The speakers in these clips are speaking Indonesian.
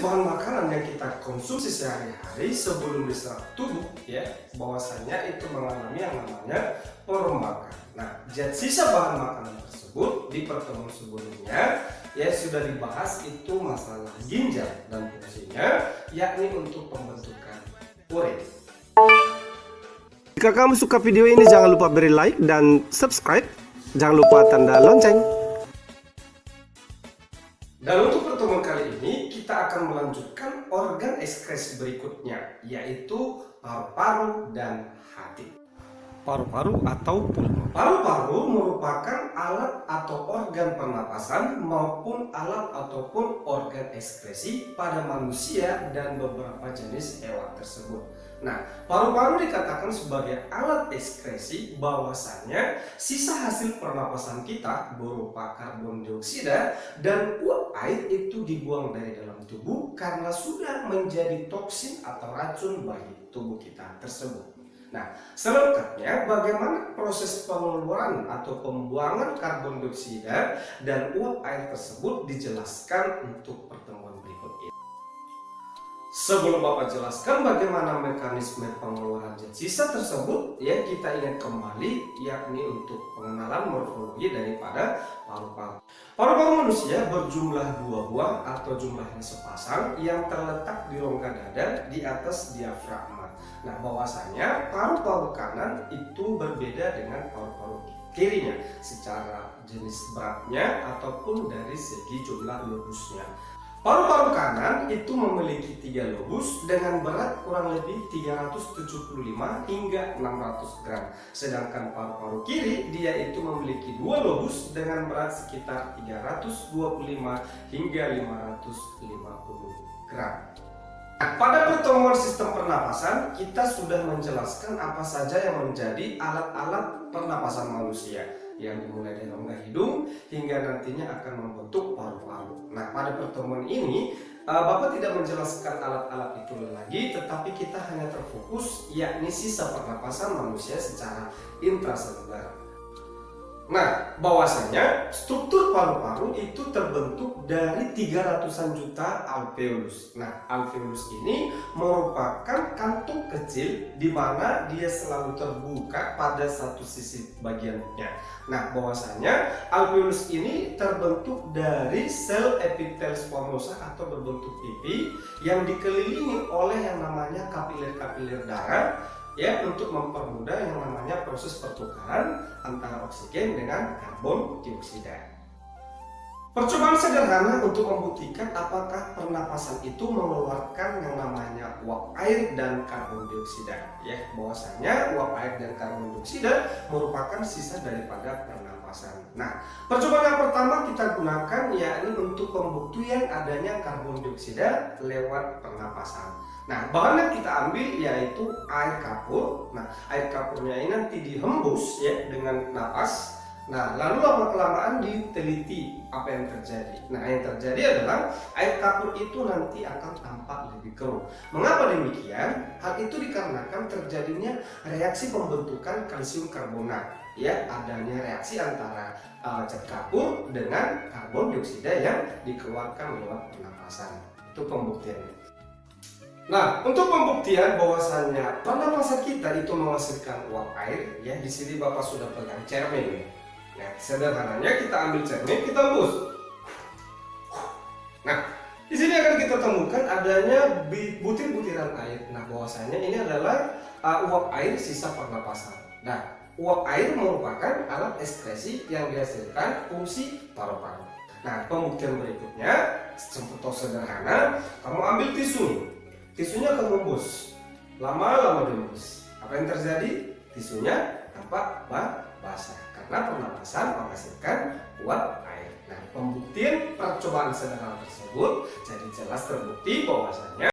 bahan makanan yang kita konsumsi sehari-hari sebelum diserap tubuh, ya, bahwasanya itu mengalami yang namanya perombakan. Nah, zat sisa bahan makanan tersebut di pertemuan sebelumnya ya sudah dibahas, itu masalah ginjal dan fungsinya, yakni untuk pembentukan urin. Jika kamu suka video ini, jangan lupa beri like dan subscribe. Jangan lupa tanda lonceng. Dan untuk pertemuan kali ini kita akan melanjutkan organ ekskresi berikutnya, yaitu paru-paru dan hati. Paru-paru atau pulma. Paru-paru merupakan alat atau organ pernapasan maupun alat ataupun organ ekskresi pada manusia dan beberapa jenis hewan tersebut. Nah, paru-paru dikatakan sebagai alat ekskresi bahwasannya sisa hasil pernapasan kita berupa karbon dioksida dan uap air itu dibuang dari dalam tubuh karena sudah menjadi toksin atau racun bagi tubuh kita tersebut. Nah, selengkapnya bagaimana proses pengeluaran atau pembuangan karbon dioksida dan uap air tersebut dijelaskan untuk pertemuan berikut ini. Sebelum Bapak jelaskan bagaimana mekanisme pengeluaran zat sisa tersebut, ya kita ingat kembali yakni untuk pengenalan morfologi daripada paru-paru. Paru-paru manusia berjumlah 2 buah atau jumlahnya sepasang yang terletak di rongga dada di atas diafragma. Nah, bahwasanya paru-paru kanan itu berbeda dengan paru-paru kirinya secara jenis beratnya ataupun dari segi jumlah lobusnya. Paru-paru kanan itu memiliki 3 lobus dengan berat kurang lebih 375 hingga 600 gram. Sedangkan paru-paru kiri dia itu memiliki 2 lobus dengan berat sekitar 325 hingga 550 gram. Nah, pada pertemuan sistem pernapasan kita sudah menjelaskan apa saja yang menjadi alat-alat pernapasan manusia, yang dimulai dari rongga hidung hingga nantinya akan membentuk paru-paru. Nah, pada pertemuan ini Bapak tidak menjelaskan alat-alat itu lagi, tetapi kita hanya terfokus yakni sisa pernapasan manusia secara intraseluler. Nah, bahwasanya struktur paru-paru itu terbentuk dari 300-an juta alveolus. Nah, alveolus ini merupakan kantung kecil di mana dia selalu terbuka pada satu sisi bagiannya. Nah, bahwasanya alveolus ini terbentuk dari sel epitel squamosa atau berbentuk pipi yang dikelilingi oleh yang namanya kapiler-kapiler darah, ya, untuk mempermudah yang namanya proses pertukaran antara oksigen dengan karbon dioksida. Percobaan sederhana untuk membuktikan apakah pernapasan itu mengeluarkan yang namanya uap air dan karbon dioksida, ya, bahwasanya uap air dan karbon dioksida merupakan sisa daripada pernapasan. Nah, percobaan yang pertama kita gunakan yakni untuk pembuktian adanya karbon dioksida lewat pernapasan. Nah, bahan yang kita ambil yaitu air kapur. Nah, air kapurnya ini nanti dihembus ya dengan napas. Nah, lalu lama-kelamaan diteliti apa yang terjadi. Nah, yang terjadi adalah air kapur itu nanti akan tampak lebih keruh. Mengapa demikian? Hal itu dikarenakan terjadinya reaksi pembentukan kalsium karbonat. Ya, adanya reaksi antara zat kapur dengan karbon dioksida yang dikeluarkan lewat pernapasan. Itu pembuktiannya. Nah, untuk pembuktian bahwasannya pernapasan kita itu menghasilkan uap air, ya, di sini Bapak sudah pegang cermin. Nah, sederhananya kita ambil cermin, kita hembus. Nah, di sini akan kita temukan adanya butir-butiran air. Nah, bahwasanya ini adalah uap air sisa pernapasan. Nah, uap air merupakan alat ekskresi yang dihasilkan fungsi paru-paru. Nah, pembuktian berikutnya contoh sederhana, kamu ambil tisu. Tisunya kamu hembus, lama-lama dihembus. Apa yang terjadi? Tisunya tampak basah karena pernapasan menghasilkan uap air. Nah, pembuktian percobaan sederhana tersebut jadi jelas terbukti bahwasanya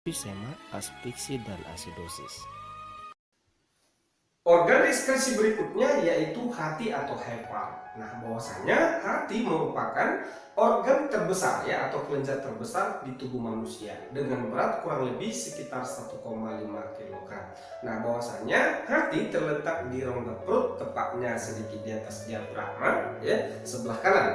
emfisema, asfiksi, dan asidosis. Organ ekskresi berikutnya yaitu hati atau hepar. Nah, bahwasanya hati merupakan organ terbesar ya atau kelenjar terbesar di tubuh manusia dengan berat kurang lebih sekitar 1,5 kg. Nah, bahwasanya hati terletak di rongga perut, tepatnya sedikit di atas diafragma ya, sebelah kanan.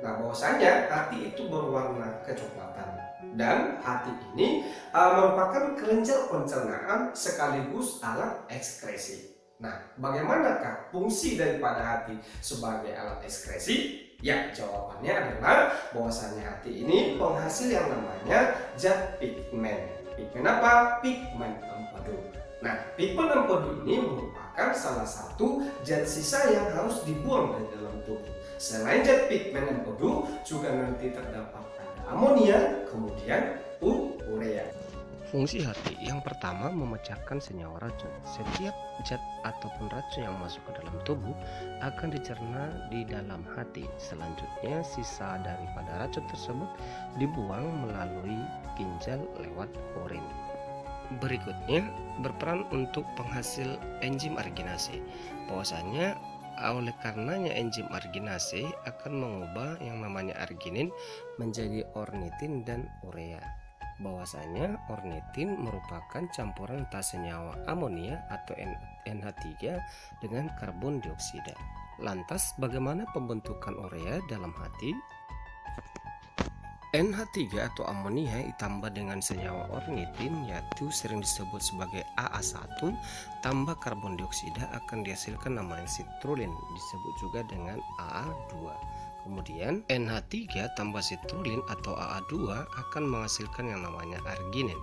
Nah, bahwasanya hati itu berwarna kecoklatan dan hati ini merupakan kelenjar pencernaan sekaligus alat ekskresi. Nah, bagaimanakah fungsi daripada hati sebagai alat ekskresi? Ya, jawabannya adalah bahwasanya hati ini penghasil yang namanya zat pigmen. Pigmen apa? Pigmen empedu. Nah, pigmen empedu ini merupakan salah satu zat sisa yang harus dibuang dari dalam tubuh. Selain zat pigmen empedu, juga nanti terdapat ada amonia, kemudian urea. Fungsi hati yang pertama memecahkan senyawa racun. Setiap zat ataupun racun yang masuk ke dalam tubuh akan dicerna di dalam hati. Selanjutnya sisa daripada racun tersebut dibuang melalui ginjal lewat urin. Berikutnya berperan untuk penghasil enzim arginase. Bahwasanya oleh karenanya enzim arginase akan mengubah yang namanya arginin menjadi ornitin dan urea. Bahwasanya ornitin merupakan campuran entah senyawa amonia atau NH3 dengan karbon dioksida. Lantas bagaimana pembentukan urea dalam hati? NH3 atau amonia ditambah dengan senyawa ornitin yaitu sering disebut sebagai AA1 tambah karbon dioksida akan dihasilkan namanya citrulline, disebut juga dengan AA2. Kemudian NH3 tambah citrulline atau AA2 akan menghasilkan yang namanya arginin.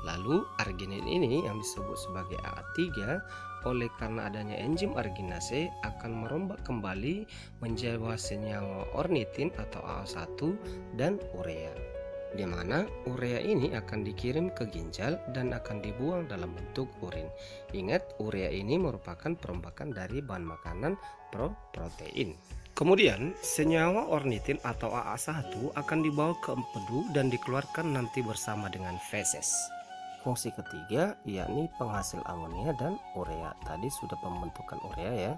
Lalu arginin ini yang disebut sebagai AA3 oleh karena adanya enzim arginase akan merombak kembali menjadi senyawa ornitin atau AA1 dan urea. Di mana urea ini akan dikirim ke ginjal dan akan dibuang dalam bentuk urin. Ingat, urea ini merupakan perombakan dari bahan makanan protein. Kemudian senyawa ornitin atau AA1 akan dibawa ke empedu dan dikeluarkan nanti bersama dengan feses. Fungsi ketiga yakni penghasil amonia dan urea. Tadi sudah pembentukan urea ya.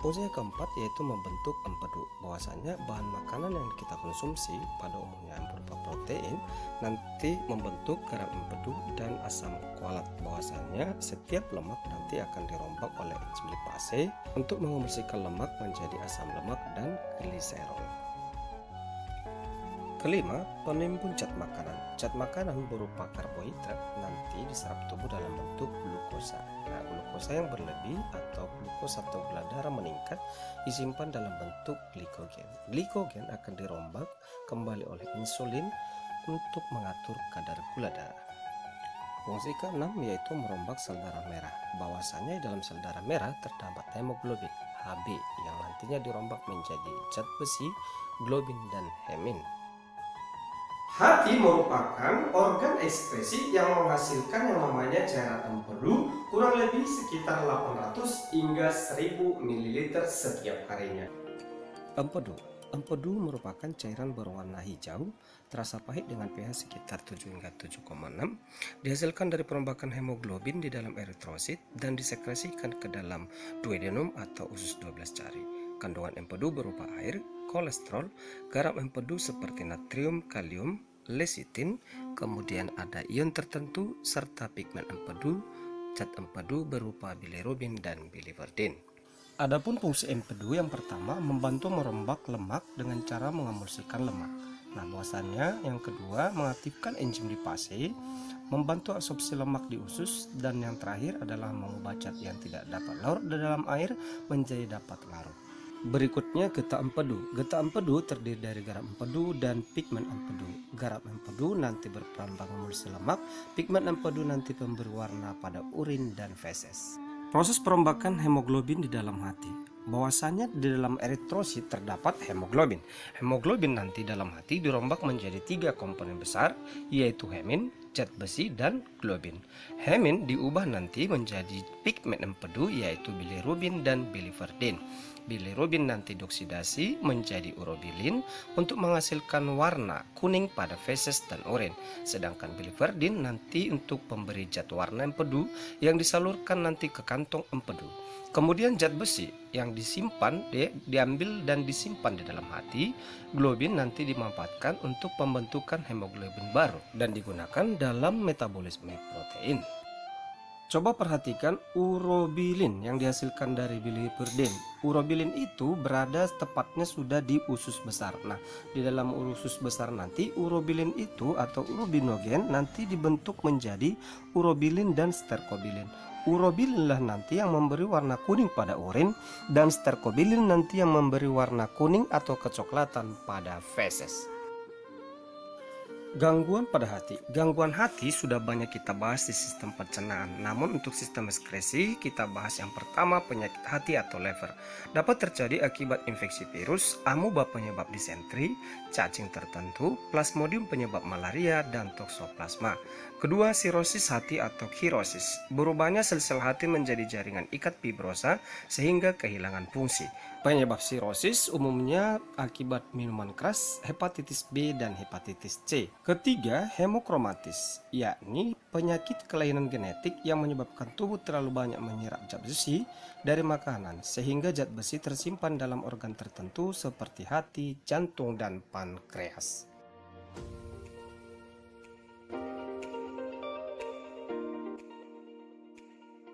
Fungsi yang keempat yaitu membentuk empedu. Bahwasanya bahan makanan yang kita konsumsi pada umumnya yang berupa protein nanti membentuk garam empedu dan asam kualat. Bahwasanya setiap lemak nanti akan dirombak oleh enzim lipase untuk membersihkan lemak menjadi asam lemak dan gliserol. Kelima, penimbun zat makanan. Zat makanan berupa karbohidrat nanti diserap tubuh dalam bentuk glukosa. Nah, glukosa yang berlebih atau glukosa atau gula darah meningkat disimpan dalam bentuk glikogen. Glikogen akan dirombak kembali oleh insulin untuk mengatur kadar gula darah. Fungsi keenam yaitu merombak sel darah merah. Bahwasanya dalam sel darah merah terdapat hemoglobin Hb yang nantinya dirombak menjadi zat besi, globin dan hemin. Hati merupakan organ ekskresi yang menghasilkan yang namanya cairan empedu kurang lebih sekitar 800 hingga 1000 ml setiap harinya. Empedu merupakan cairan berwarna hijau, terasa pahit dengan pH sekitar 7 hingga 7,6, dihasilkan dari perombakan hemoglobin di dalam eritrosit dan disekresikan ke dalam duodenum atau usus 12 jari. Kandungan empedu berupa air, kolesterol, garam empedu seperti natrium, kalium, lecitin, kemudian ada ion tertentu serta pigmen empedu, zat empedu berupa bilirubin dan biliverdin. Adapun fungsi empedu yang pertama membantu merombak lemak dengan cara mengemulsikan lemak. Nah, bahwasannya yang kedua mengaktifkan enzim lipase, membantu absorpsi lemak di usus, dan yang terakhir adalah mengubah zat yang tidak dapat larut di dalam air menjadi dapat larut. Berikutnya getah empedu. Getah empedu terdiri dari garam empedu dan pigmen empedu. Garam empedu nanti berperan mengemulsi lemak, pigmen empedu nanti memberi warna pada urin dan feses. Proses perombakan hemoglobin di dalam hati. Bahwasanya di dalam eritrosit terdapat hemoglobin. Hemoglobin nanti dalam hati dirombak menjadi 3 komponen besar, yaitu hemin, zat besi, dan globin. Hemin diubah nanti menjadi pigmen empedu yaitu bilirubin dan biliverdin. Bilirubin nanti dioksidasi menjadi urobilin untuk menghasilkan warna kuning pada feses dan urin. Sedangkan biliverdin nanti untuk pemberi zat warna empedu yang disalurkan nanti ke kantong empedu. Kemudian zat besi yang disimpan diambil dan disimpan di dalam hati. Globin nanti dimanfaatkan untuk pembentukan hemoglobin baru dan digunakan dalam metabolisme protein. Coba perhatikan urobilin yang dihasilkan dari biliverdin. Urobilin itu berada tepatnya sudah di usus besar. Nah, di dalam usus besar nanti urobilin itu atau urobinogen nanti dibentuk menjadi urobilin dan sterkobilin. Urobilin lah nanti yang memberi warna kuning pada urin dan sterkobilin nanti yang memberi warna kuning atau kecoklatan pada feses. Gangguan pada hati. Gangguan hati sudah banyak kita bahas di sistem pencernaan. Namun untuk sistem ekskresi kita bahas yang pertama, penyakit hati atau lever. Dapat terjadi akibat infeksi virus, amuba penyebab disentri, cacing tertentu, plasmodium penyebab malaria, dan toksoplasma. Kedua, sirosis hati atau kirosis. Berubahnya sel-sel hati menjadi jaringan ikat fibrosa sehingga kehilangan fungsi. Penyebab sirosis umumnya akibat minuman keras, hepatitis B, dan hepatitis C. Ketiga, hemokromatis, yakni penyakit kelainan genetik yang menyebabkan tubuh terlalu banyak menyerap zat besi dari makanan sehingga zat besi tersimpan dalam organ tertentu seperti hati, jantung, dan pankreas.